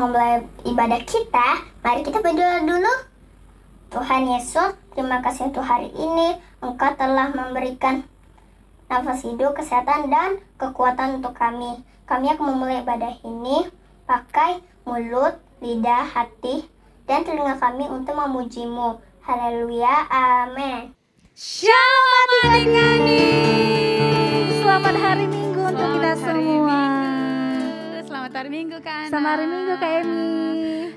memulai ibadah kita, mari kita berdoa dulu. Tuhan Yesus, terima kasih untuk hari ini. Engkau telah memberikan nafas hidup, kesehatan, dan kekuatan untuk kami. Kami akan memulai ibadah ini pakai mulut, lidah, hati, dan telinga kami untuk memuji-Mu. Haleluya, amin. Shalom adik-adik. Selamat hari Minggu untuk kita semua. Selamat hari Minggu Kak Ana. Selamat hari Minggu Kak Emi.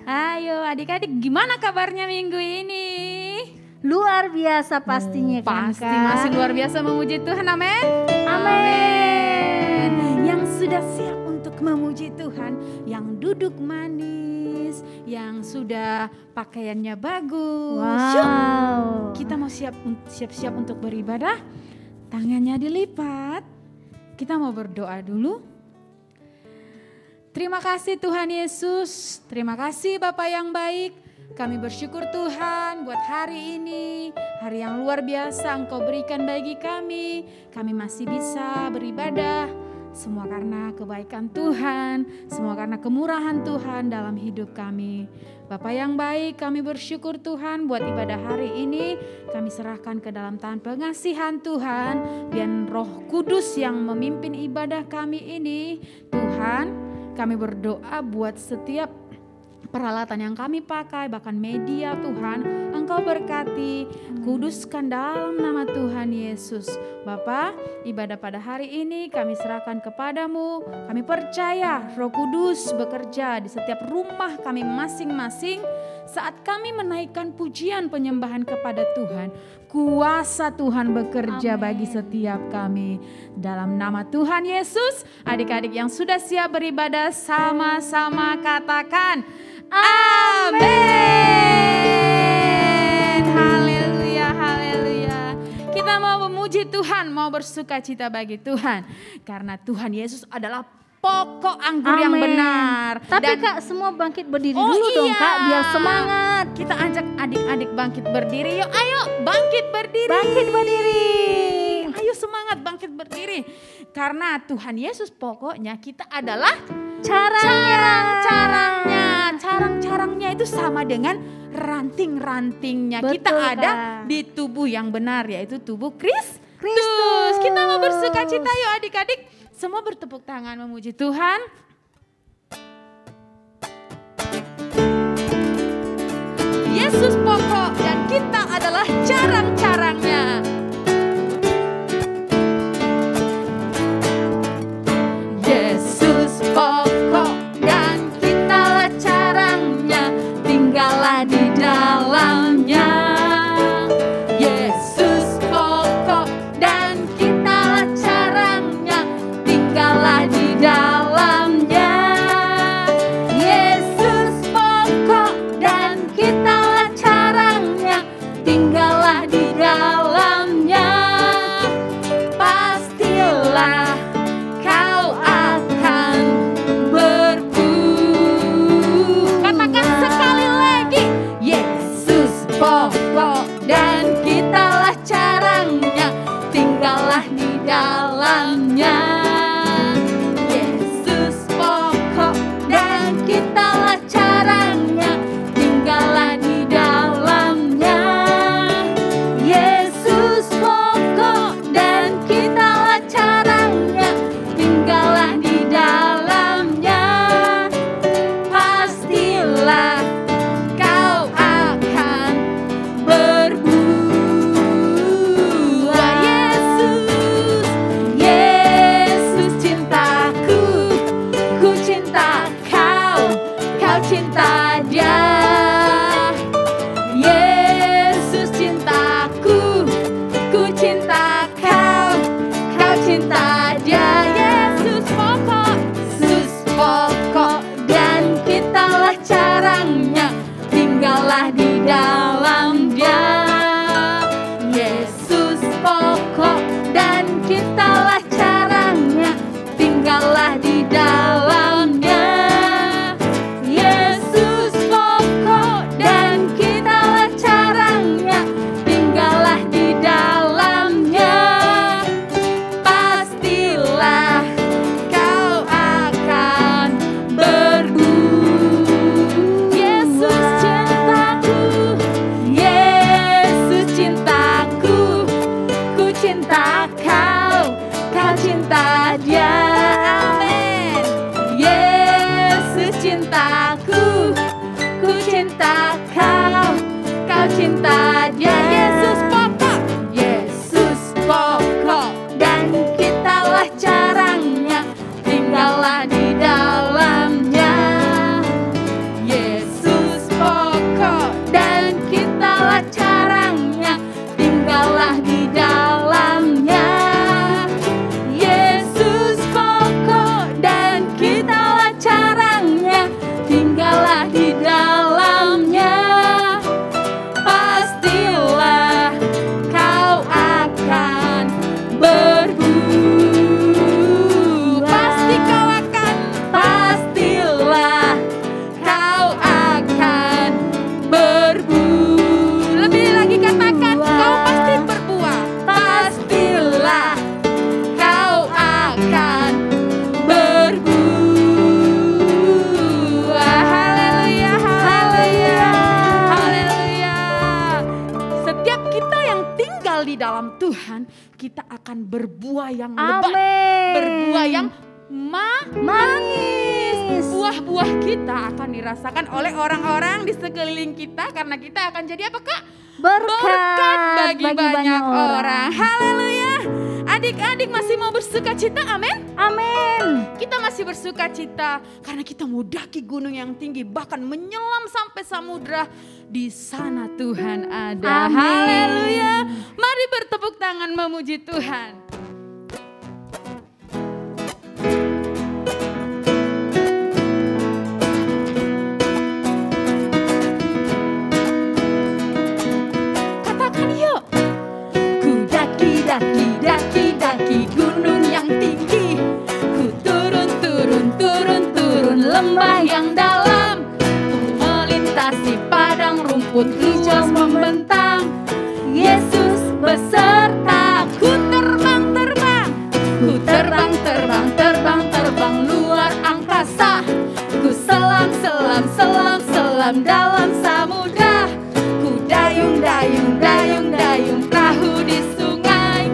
Ayo adik-adik, gimana kabarnya minggu ini? Luar biasa pastinya kan Pasti Kak? masih luar biasa memuji Tuhan, amin. Amin. Yang sudah siap untuk memuji Tuhan, yang duduk manis, yang sudah pakaiannya bagus. Yuk, Wow. kita mau siap-siap untuk beribadah. Tangannya dilipat. Kita mau berdoa dulu. Terima kasih Tuhan Yesus, terima kasih Bapa yang baik. Kami bersyukur Tuhan buat hari ini, hari yang luar biasa Engkau berikan bagi kami. Kami masih bisa beribadah, semua karena kebaikan Tuhan, semua karena kemurahan Tuhan dalam hidup kami. Bapa yang baik, kami bersyukur Tuhan buat ibadah hari ini. Kami serahkan ke dalam tangan pengasihan Tuhan, biar Roh Kudus yang memimpin ibadah kami ini. Tuhan, kami berdoa buat setiap peralatan yang kami pakai, bahkan media Tuhan, Engkau berkati, kuduskan dalam nama Tuhan Yesus. Bapa, ibadah pada hari ini kami serahkan kepadamu. Kami percaya Roh Kudus bekerja di setiap rumah kami masing-masing. Saat kami menaikkan pujian penyembahan kepada Tuhan, kuasa Tuhan bekerja bagi setiap kami. Dalam nama Tuhan Yesus, adik-adik yang sudah siap beribadah sama-sama katakan amin. Haleluya, haleluya. Kita mau memuji Tuhan, mau bersuka cita bagi Tuhan. Karena Tuhan Yesus adalah pokok anggur yang benar. Tapi Kak, semua bangkit berdiri dulu dong Kak, biar semangat. Kita ajak adik-adik bangkit berdiri. Yuk, ayo bangkit berdiri. Bangkit berdiri. Ayo semangat bangkit berdiri. Karena Tuhan Yesus pokoknya kita adalah Carang-carangnya itu sama dengan ranting-rantingnya. Betul, kita ada Kak. di tubuh yang benar, yaitu tubuh Kristus. Kita mau bersuka cita yuk adik-adik. Semua bertepuk tangan memuji Tuhan. Yesus pokok dan kita adalah carang-carangnya. Yesus pokok dan kitalah carangnya, tinggallah di dalamnya. Yesus pokok dan kitalah carangnya, tinggallah di dalamnya. Yesus pokok dan kitalah carangnya, tinggallah di dalamnya. Pastilah kau akan berbuah. Katakan sekali lagi, Yesus pokok dan kitalah carangnya, tinggallah di dalamnya. Yesus pokok dan kitalah carangnya, tinggallah di dalamnya. Yesus pokok dan kitalah carangnya, tinggallah di dalamnya. Pastilah kau akan berbuah. Yesus, Yesus Dia. Amin. Yesus cintaku, ku cinta kau, kau cinta Dia. Yesus pokok, Yesus pokok, dan kitalah caranya, tinggallah di dalamnya. Yesus pokok, dan kitalah caranya, tinggallah di dalamnya. Yesus pokok, dan kitalah caranya, tinggallah di dalamnya. Pastilah kau akan berbuah. Pasti kau akan, pastilah kau akan berbuah. Lebih lagi katakan, kau pasti berbuah. Pastilah kau akan berbuah. Haleluya, haleluya, haleluya. Setiap kita yang tinggal di dalam Tuhan, kita akan berbuah yang lebat, berbuah yang manis. Buah-buah kita akan dirasakan oleh orang-orang di sekeliling kita, karena kita akan jadi apa, Kak? Berkat bagi banyak orang. Haleluya. Adik-adik masih mau bersuka cita? Amin. Amin. Kita masih bersuka cita karena kita mau daki gunung yang tinggi, bahkan menyelam sampai samudra. Di sana Tuhan ada. Amin. Haleluya. Mari bertepuk tangan memuji Tuhan. Katakan yuk. Ku daki, daki, daki, daki gunung yang tinggi. Ku turun, turun, turun, turun lembah yang dalam. Ku melintasi padang rumput hijau membentang. Yesus beserta. Ku terbang, terbang. Ku terbang, terbang, terbang, terbang luar angkasa. Ku selam, selam, selam, selam dalam samudra. Ku dayung, dayung, dayung, dayung perahu di sungai.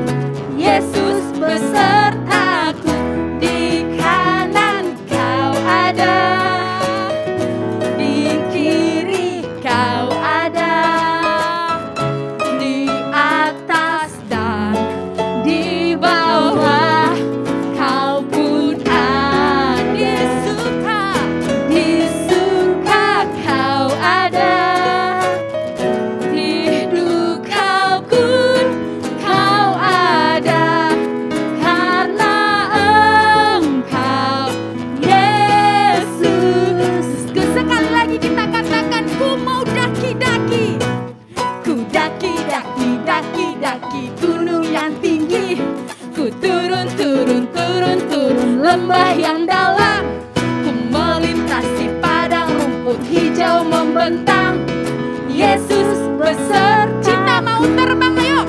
Yesus besertaku, di kanan kau ada, di kiri kau ada, di atas dan di bawah kau pun ada. Di suka kau ada, di duka pun kau ada, karena Engkau Yesus. Sekali lagi kita katakan, ku mau daki-daki. Ku daki, daki, daki, daki gunung yang tinggi. Ku turun, turun, turun, turun lembah yang dalam. Ku melintasi padang rumput hijau membentang. Yesus beserta. Cinta mau terbang, ayo.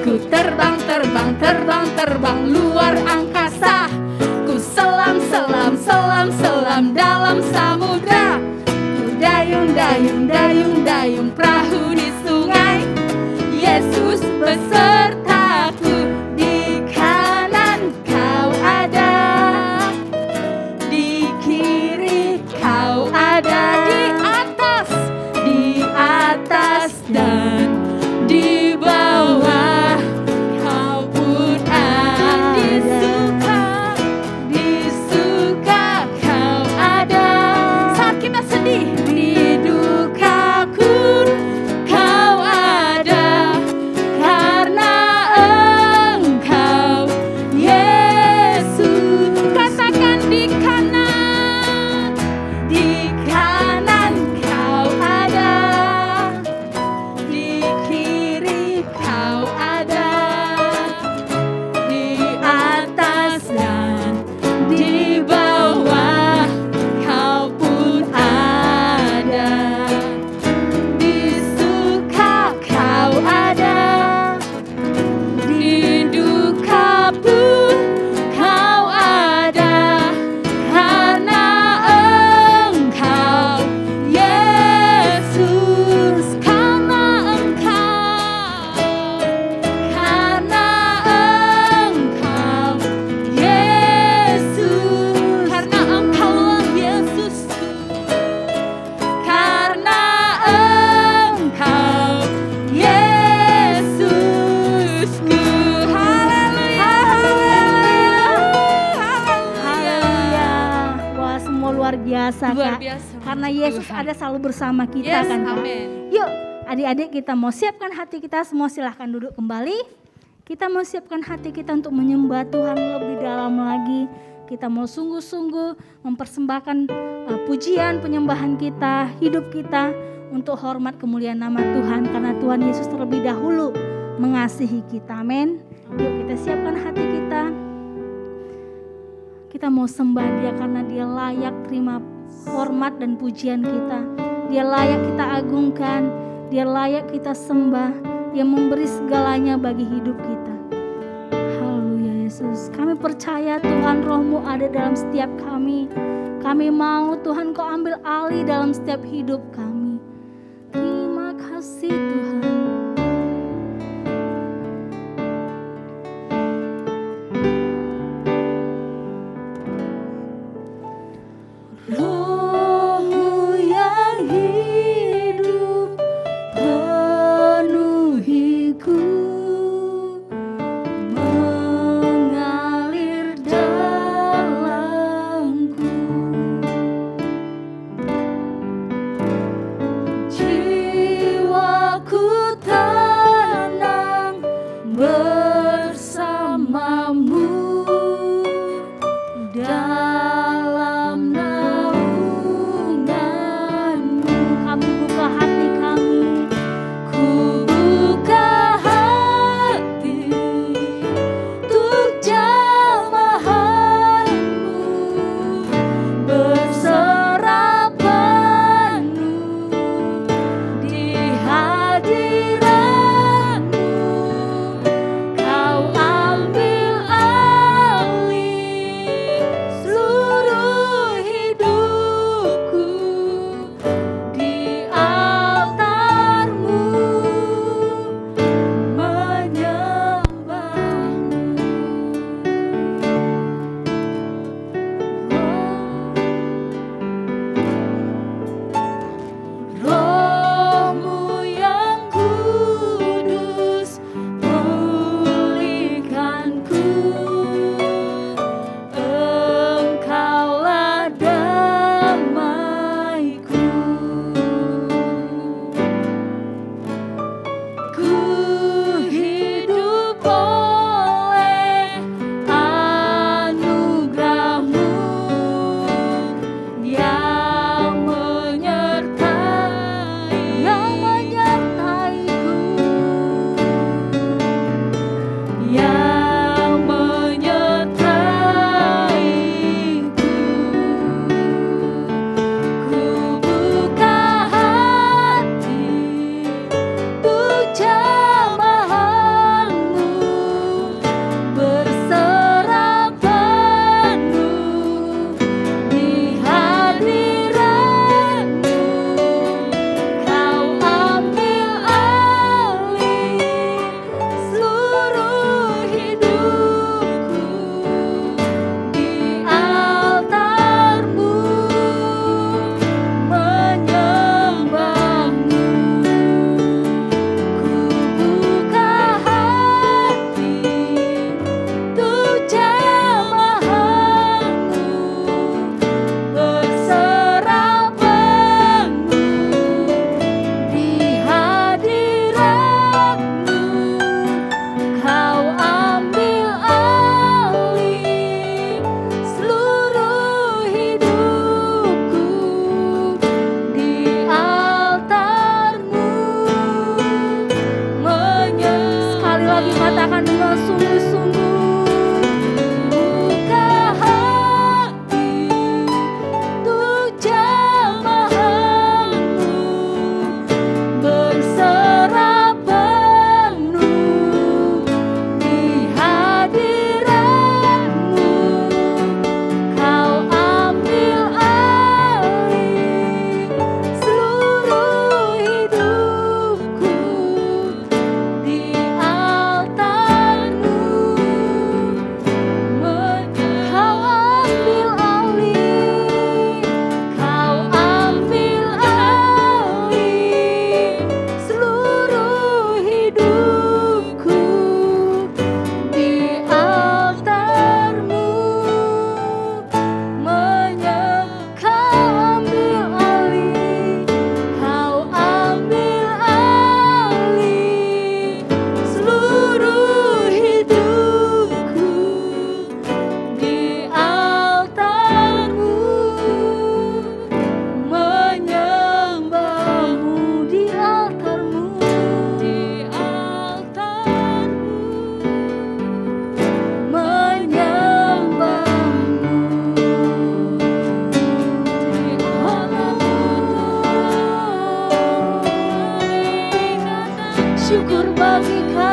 Ku terbang, terbang, terbang, terbang luar angkasa. Ku selam, selam, selam, selam dalam samudra. Ku dayung, dayung, dayung, dayung perahu di sungai. Yesus besertaku, di kanan kau ada, di kiri kau ada, di atas dan di bawah kau pun ada. Di suka kau ada. Saat kita sedih, di duka luar biasa, Luar Kak. biasa. Karena Yesus Tuhan. ada selalu bersama kita Yes, kan, Kak. amin. Yuk, adik-adik kita mau siapkan hati kita, semua silahkan duduk kembali. Kita mau siapkan hati kita untuk menyembah Tuhan lebih dalam lagi. Kita mau sungguh-sungguh mempersembahkan pujian, penyembahan kita, hidup kita untuk hormat kemuliaan nama Tuhan. Karena Tuhan Yesus terlebih dahulu mengasihi kita, amin. Yuk kita siapkan hati kita. Kita mau sembah Dia karena Dia layak terima hormat dan pujian kita. Dia layak kita agungkan, Dia layak kita sembah. Dia memberi segalanya bagi hidup kita. Haleluya Yesus. Kami percaya Tuhan Roh-Mu ada dalam setiap kami. Kami mau Tuhan Kau ambil alih dalam setiap hidup kami. Terima kasih Tuhan. Roh-Mu yang hidup penuhiku, mengalir dalamku. Jiwaku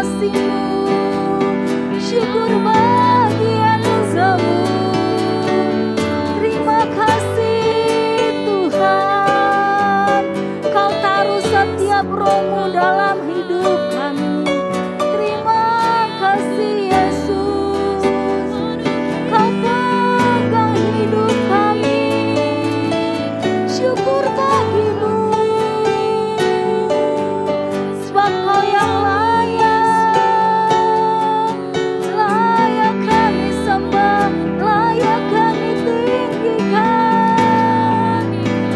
kasih-Mu, syukur bagi anugerah-Mu. Terima kasih Tuhan, Kau taruh setiap roh-Mu dalam hidup kami. Terima kasih Yesus, Kau pegang hidup kami. Syukur bagi-Mu, sebab Kau yang layak kami sembah, layak kami tinggikan.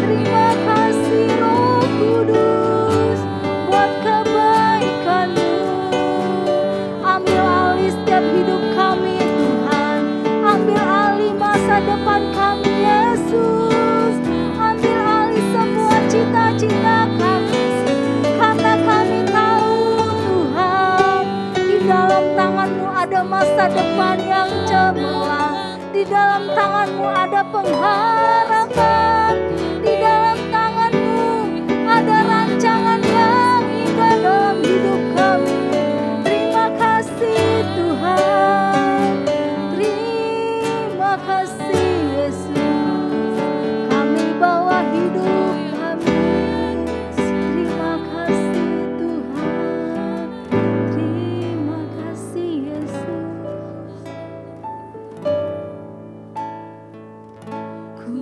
Terima kasih Roh Kudus buat kebaikan-Mu. Ambil alih setiap hidup kami Tuhan, ambil alih masa depan kami Yesus, ambil alih semua cita-cita kami, karena kami tahu Tuhan, di dalam tangan-Mu ada masa depan yang cemerlang, di dalam tangan-Mu ada pengharapan, di dalam tangan-Mu ada rancangan yang indah dalam hidup kami. Terima kasih Tuhan, terima kasih Yesus, kami bawa hidup kami. Terima kasih Tuhan, terima kasih Yesus. Ku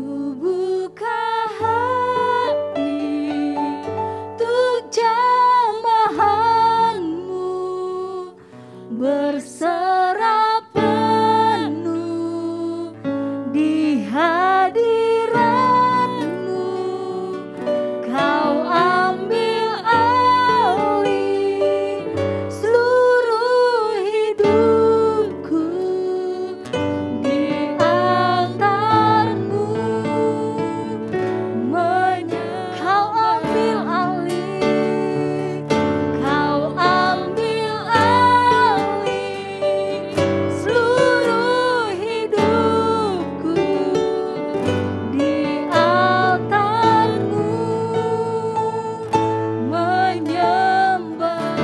buka hati untuk jamahan-Mu, berserah penuh di hadirat-Mu. Kau ambil alih seluruh hidupku di altar-Mu. Kau ambil alih, Kau ambil alih seluruh hidupku di altar-Mu, menyembah-Mu.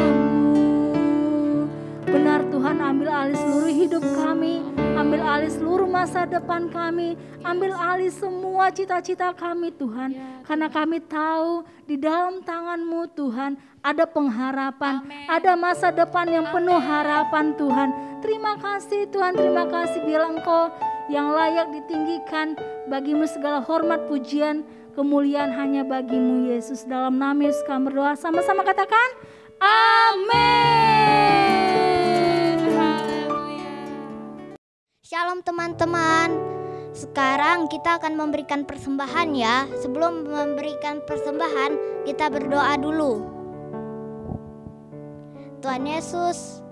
Benar Tuhan, ambil alih seluruh hidup kami, ambil alih seluruh masa depan kami, ambil alih semua cita-cita kami Tuhan. Karena kami tahu di dalam tangan-Mu Tuhan ada pengharapan, ada masa depan yang penuh harapan Tuhan. Terima kasih Tuhan, terima kasih bila Engkau yang layak ditinggikan. Bagi-Mu segala hormat, pujian, kemuliaan hanya bagi-Mu Yesus. Dalam nama Yesus kami berdoa, sama-sama katakan amin. Shalom teman-teman. Sekarang kita akan memberikan persembahan ya. Sebelum memberikan persembahan, kita berdoa dulu. Tuhan Yesus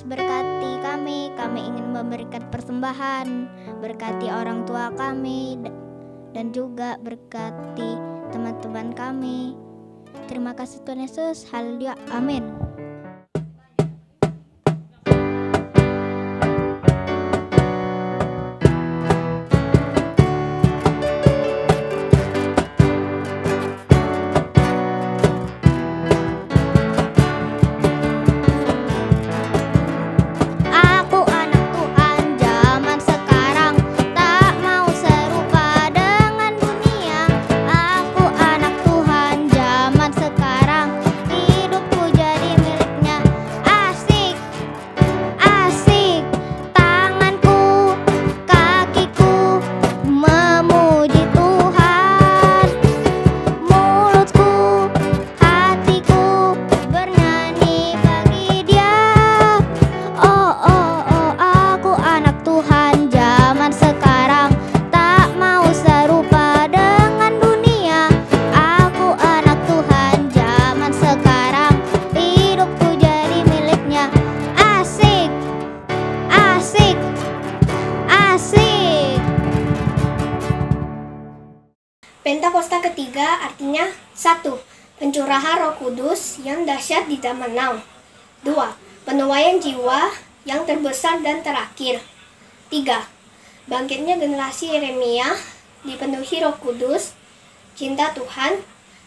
berkati kami ingin memberikan persembahan. Berkati orang tua kami dan juga berkati teman-teman kami. Terima kasih Tuhan Yesus. Haleluya. Amin. Aku anak Tuhan zaman sekarang, tak mau serupa dengan dunia. Aku anak Tuhan zaman sekarang, hidupku jadi miliknya. Asik, asik, tanganku, kakiku memuji Tuhan. Mulutku, hatiku bernyanyi bagi Dia. Oh, oh, oh, aku anak Tuhan zaman sekarang, tak mau serupa dengan dunia. Aku anak Tuhan zaman sekarang, hidupku jadi miliknya. Asik, asik, asik. Pentakosta ketiga artinya 1. Pencurahan Roh Kudus yang dahsyat di zaman now. 2. Penuaian jiwa yang terbesar dan terakhir. 3. Bangkitnya generasi Yeremia dipenuhi Roh Kudus, cinta Tuhan,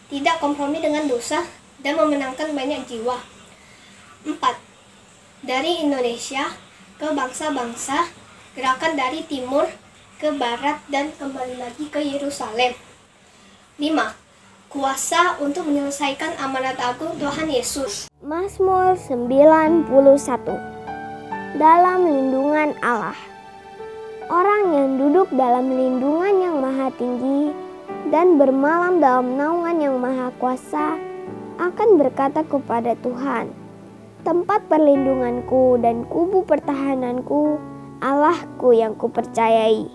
tidak kompromi dengan dosa, dan memenangkan banyak jiwa. 4. Dari Indonesia ke bangsa-bangsa, gerakan dari timur ke barat dan kembali lagi ke Yerusalem. 5. Kuasa untuk menyelesaikan amanat agung Tuhan Yesus. Mazmur 91. Dalam lindungan Allah. Orang yang duduk dalam lindungan yang maha tinggi dan bermalam dalam naungan yang maha kuasa akan berkata kepada Tuhan, tempat perlindunganku dan kubu pertahananku, Allahku yang kupercayai.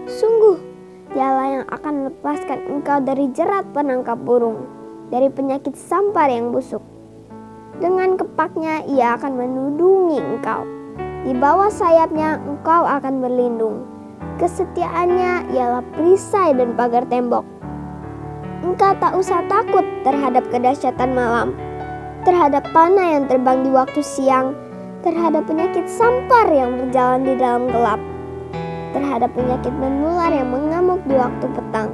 Sungguh, Dialah yang akan melepaskan engkau dari jerat penangkap burung, dari penyakit sampar yang busuk. Dengan kepaknya ia akan menudungi engkau. Di bawah sayapnya engkau akan berlindung. Kesetiaannya ialah perisai dan pagar tembok. Engkau tak usah takut terhadap kedahsyatan malam, terhadap panah yang terbang di waktu siang, terhadap penyakit sampar yang berjalan di dalam gelap, terhadap penyakit menular yang mengamuk di waktu petang.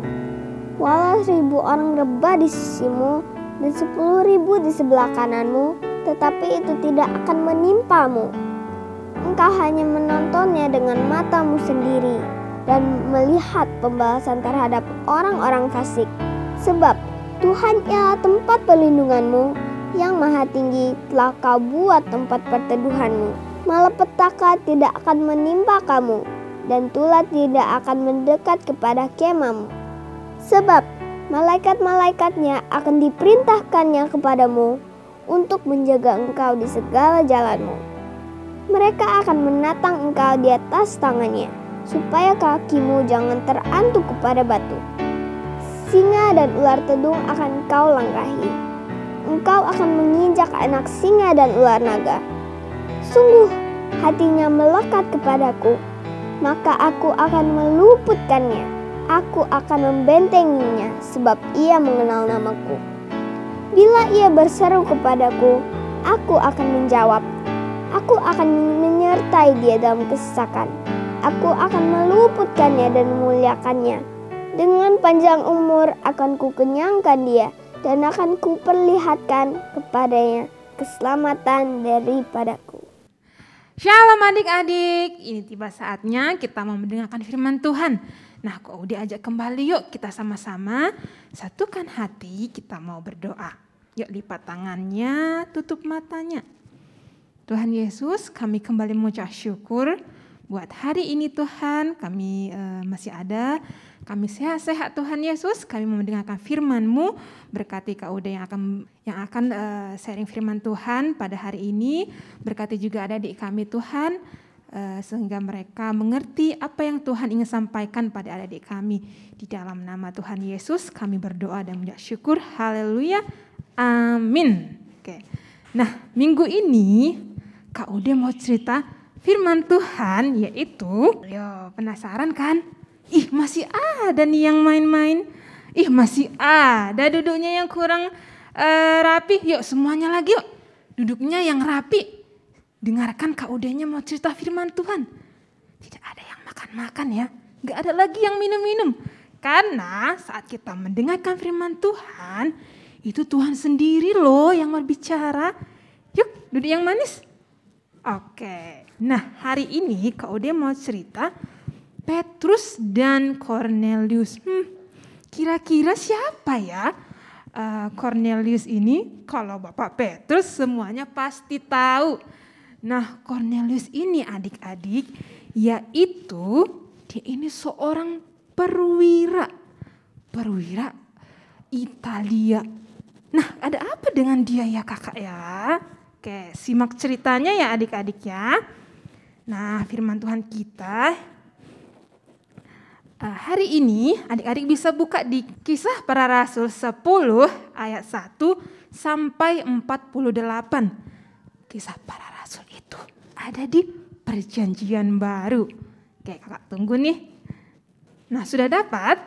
Walau 1000 orang rebah di sisimu dan 10.000 di sebelah kananmu, tetapi itu tidak akan menimpamu. Engkau hanya menontonnya dengan matamu sendiri dan melihat pembalasan terhadap orang-orang fasik. Sebab Tuhan ialah tempat perlindunganmu, yang maha tinggi telah kau buat tempat perteduhanmu. Malapetaka tidak akan menimpa kamu, dan tulah tidak akan mendekat kepada kemahmu. Sebab malaikat-malaikatnya akan diperintahkannya kepadamu untuk menjaga engkau di segala jalanmu. Mereka akan menatang engkau di atas tangannya, supaya kakimu jangan terantuk kepada batu. Singa dan ular tedung akan kau langkahi. Engkau akan menginjak anak singa dan ular naga. Sungguh, hatinya melekat kepadaku, maka aku akan meluputkannya. Aku akan membentenginya, sebab ia mengenal namaku. Bila ia berseru kepadaku, aku akan menjawab. Aku akan menyertai dia dalam kesesakan. Aku akan meluputkannya dan memuliakannya. Dengan panjang umur akan kukenyangkan dia, dan akan kuperlihatkan kepadanya keselamatan daripadaku. Shalom adik-adik, ini tiba saatnya kita mau mendengarkan firman Tuhan. Nah, kok udah ajak kembali yuk kita sama-sama satukan hati, kita mau berdoa. Yuk lipat tangannya, tutup matanya. Tuhan Yesus, kami kembali mengucap syukur buat hari ini Tuhan, kami masih ada, kami sehat-sehat Tuhan Yesus, kami mau mendengarkan firman-Mu, berkati Kak Uda yang akan sharing firman Tuhan pada hari ini, berkati juga adik-adik kami Tuhan, sehingga mereka mengerti apa yang Tuhan ingin sampaikan pada adik-adik kami. Di dalam nama Tuhan Yesus kami berdoa dan mengucap syukur, haleluya, amin. Oke. Nah, minggu ini Kak Uda mau cerita firman Tuhan, yaitu, penasaran kan? Ih, masih ada nih yang main-main. Ih, masih ada duduknya yang kurang rapi. Yuk semuanya lagi yuk. Duduknya yang rapi. Dengarkan Kak Udanya mau cerita firman Tuhan. Tidak ada yang makan-makan ya. Gak ada lagi yang minum-minum. Karena saat kita mendengarkan firman Tuhan, itu Tuhan sendiri loh yang berbicara. Yuk duduk yang manis. Oke, nah hari ini Kak Uda mau cerita Petrus dan Cornelius. Kira-kira siapa ya Cornelius ini? Kalau Bapak Petrus semuanya pasti tahu. Nah, Cornelius ini adik-adik, yaitu dia ini seorang perwira Italia. Nah, ada apa dengan dia ya kakak ya? Oke, simak ceritanya ya adik-adik ya. Nah, firman Tuhan kita hari ini adik-adik bisa buka di Kisah Para Rasul 10 ayat 1 sampai 48. Kisah Para Rasul itu ada di Perjanjian Baru. Oke, kakak tunggu nih. Nah, sudah dapat?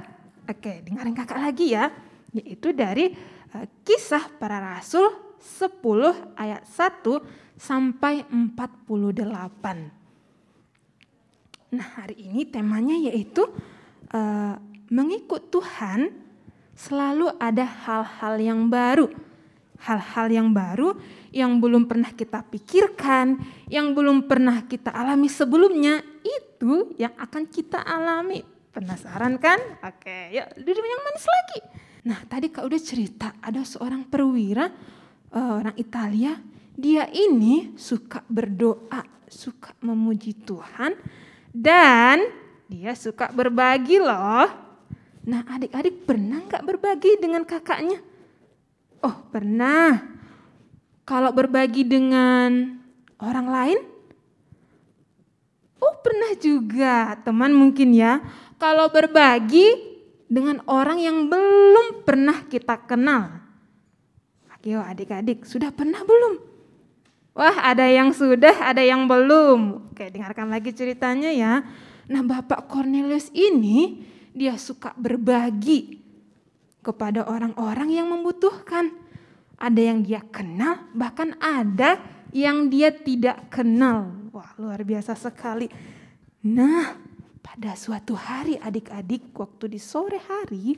Oke, dengarin kakak lagi ya. Yaitu dari Kisah Para Rasul 10 ayat 1 sampai 48. Nah, hari ini temanya yaitu mengikut Tuhan selalu ada hal-hal yang baru. hal-hal yang baru yang belum pernah kita pikirkan, yang belum pernah kita alami sebelumnya, itu yang akan kita alami. Penasaran kan? Oke, yuk duduk yang manis lagi. Nah, tadi Kak udah cerita ada seorang perwira, orang Italia, dia ini suka berdoa, suka memuji Tuhan, dan dia suka berbagi loh. Nah, adik-adik pernah nggak berbagi dengan kakaknya? Oh, pernah. Kalau berbagi dengan orang lain? Oh, pernah juga. Teman mungkin ya. Kalau berbagi dengan orang yang belum pernah kita kenal. Ayo adik-adik, sudah pernah belum? Wah, ada yang sudah, ada yang belum. Oke, dengarkan lagi ceritanya ya. Nah, Bapak Cornelius ini dia suka berbagi kepada orang-orang yang membutuhkan. Ada yang dia kenal, bahkan ada yang dia tidak kenal. Wah, luar biasa sekali. Nah, pada suatu hari adik-adik, waktu di sore hari,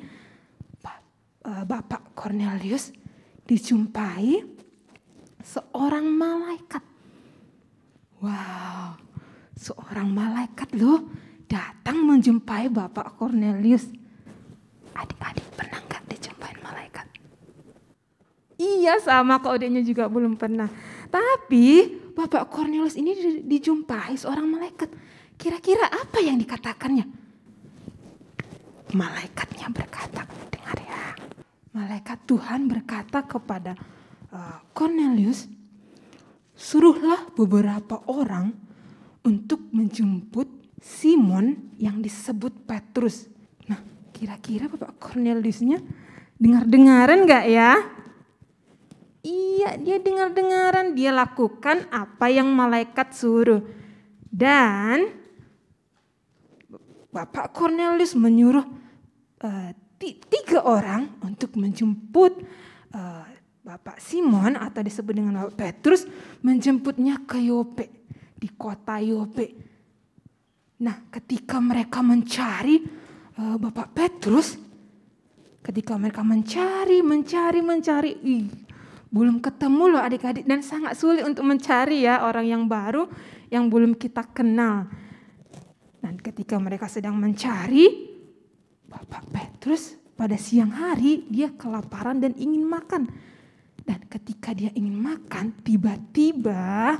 Bapak Cornelius dijumpai seorang malaikat. Wow, seorang malaikat loh datang menjumpai Bapak Cornelius. Adik-adik pernah nggak dijumpai malaikat? Iya, sama kodenya juga belum pernah. Tapi Bapak Cornelius ini dijumpai seorang malaikat. Kira-kira apa yang dikatakannya? Malaikatnya berkata, dengar ya. Malaikat Tuhan berkata kepada Cornelius, suruhlah beberapa orang untuk menjemput Simon yang disebut Petrus. Nah, kira-kira Bapak Corneliusnya dengar-dengaran gak ya? Iya, dia dengar-dengaran, dia lakukan apa yang malaikat suruh. Dan Bapak Cornelius menyuruh 3 orang untuk menjemput Bapak Simon atau disebut dengan Bapak Petrus, menjemputnya ke Yope, di kota Yope. Nah, ketika mereka mencari Bapak Petrus, ketika mereka mencari, belum ketemu loh adik-adik, dan sangat sulit untuk mencari ya orang yang baru yang belum kita kenal. Dan ketika mereka sedang mencari, Bapak Petrus pada siang hari dia kelaparan dan ingin makan. Dan ketika dia ingin makan, tiba-tiba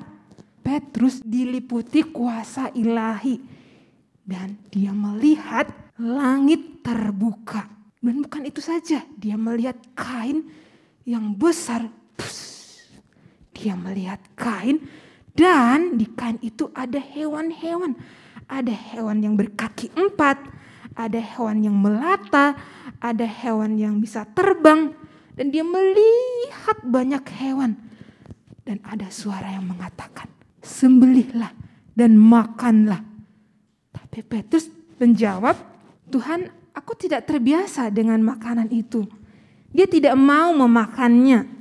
Petrus diliputi kuasa ilahi. Dan dia melihat langit terbuka. Dan bukan itu saja, dia melihat kain yang besar. Dia melihat kain, dan di kain itu ada hewan-hewan. Ada hewan yang berkaki 4, ada hewan yang melata, ada hewan yang bisa terbang. Dan dia melihat banyak hewan. Dan ada suara yang mengatakan, sembelihlah dan makanlah. Tapi Petrus menjawab, Tuhan, aku tidak terbiasa dengan makanan itu. Dia tidak mau memakannya.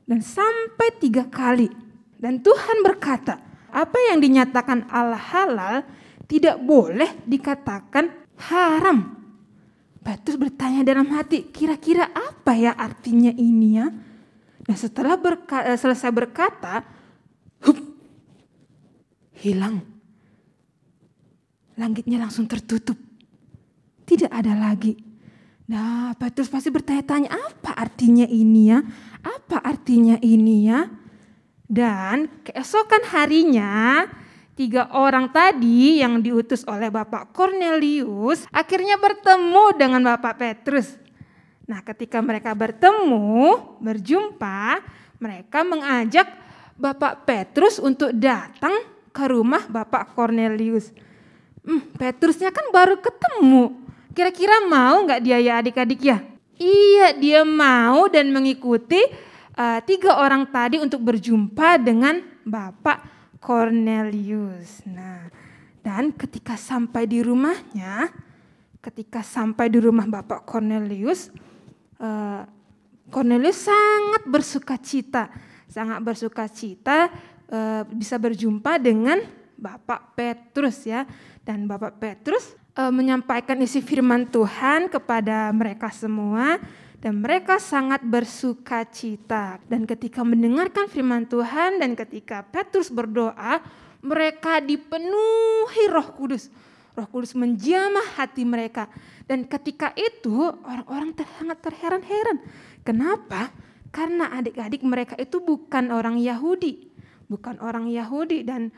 Dan sampai 3 kali. Dan Tuhan berkata, apa yang dinyatakan Allah halal tidak boleh dikatakan haram. Petrus bertanya dalam hati, kira-kira apa ya artinya ini ya? Dan setelah selesai berkata, hilang. Langitnya langsung tertutup. Tidak ada lagi. Nah, Petrus pasti bertanya-tanya, apa artinya ini ya? Apa artinya ini ya? Dan keesokan harinya, 3 orang tadi yang diutus oleh Bapak Cornelius akhirnya bertemu dengan Bapak Petrus. Nah, ketika mereka berjumpa, mereka mengajak Bapak Petrus untuk datang ke rumah Bapak Cornelius. Petrusnya kan baru ketemu. Kira-kira mau gak dia ya adik-adik ya? Iya, dia mau dan mengikuti 3 orang tadi untuk berjumpa dengan Bapak Cornelius. Nah, dan ketika sampai di rumah Bapak Cornelius, Cornelius sangat bersuka cita bisa berjumpa dengan Bapak Petrus ya. Dan Bapak Petrus menyampaikan isi firman Tuhan kepada mereka semua. dan mereka sangat bersuka cita. Dan ketika mendengarkan firman Tuhan dan ketika Petrus berdoa, mereka dipenuhi Roh Kudus. Roh Kudus menjamah hati mereka. Dan ketika itu orang-orang sangat terheran-heran. Kenapa? Karena adik-adik mereka itu bukan orang Yahudi. Bukan orang Yahudi dan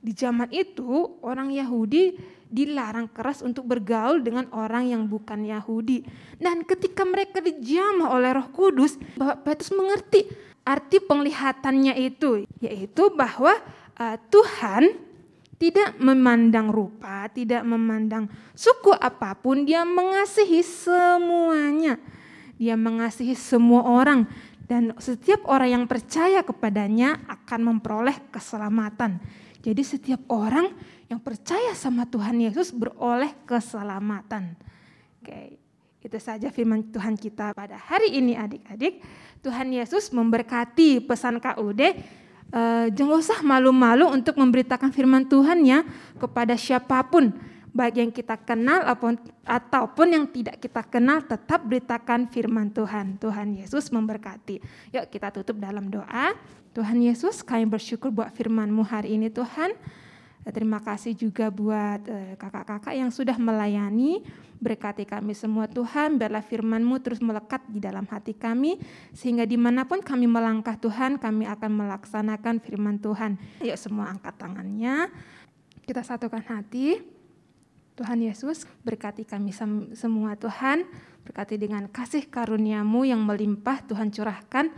di zaman itu orang Yahudi dilarang keras untuk bergaul dengan orang yang bukan Yahudi. Dan ketika mereka dijamah oleh Roh Kudus, Bapak Petrus mengerti arti penglihatannya itu, yaitu bahwa Tuhan tidak memandang rupa, tidak memandang suku apapun, Dia mengasihi semuanya. Dia mengasihi semua orang dan setiap orang yang percaya kepadanya akan memperoleh keselamatan. Jadi setiap orang yang percaya sama Tuhan Yesus beroleh keselamatan. Oke, itu saja firman Tuhan kita pada hari ini adik-adik. Tuhan Yesus memberkati pesan KUD. Jangan usah malu-malu untuk memberitakan firman Tuhan-Nya kepada siapapun. Baik yang kita kenal ataupun yang tidak kita kenal, tetap beritakan firman Tuhan. Tuhan Yesus memberkati. Yuk kita tutup dalam doa. Tuhan Yesus, kami bersyukur buat firman-Mu hari ini Tuhan. Terima kasih juga buat kakak-kakak yang sudah melayani. Berkati kami semua Tuhan, biarlah firman-Mu terus melekat di dalam hati kami. Sehingga dimanapun kami melangkah Tuhan, kami akan melaksanakan firman Tuhan. Yuk semua angkat tangannya. Kita satukan hati. Tuhan Yesus, berkati kami semua Tuhan. Berkati dengan kasih karunia-Mu yang melimpah Tuhan curahkan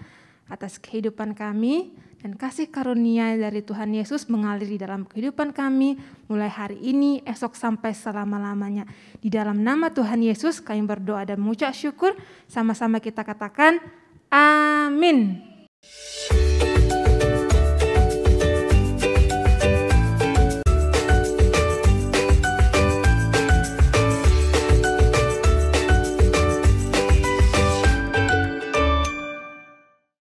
atas kehidupan kami. Dan kasih karunia dari Tuhan Yesus mengalir di dalam kehidupan kami mulai hari ini, esok sampai selama-lamanya. Di dalam nama Tuhan Yesus kami berdoa dan mengucap syukur. Sama-sama kita katakan amin.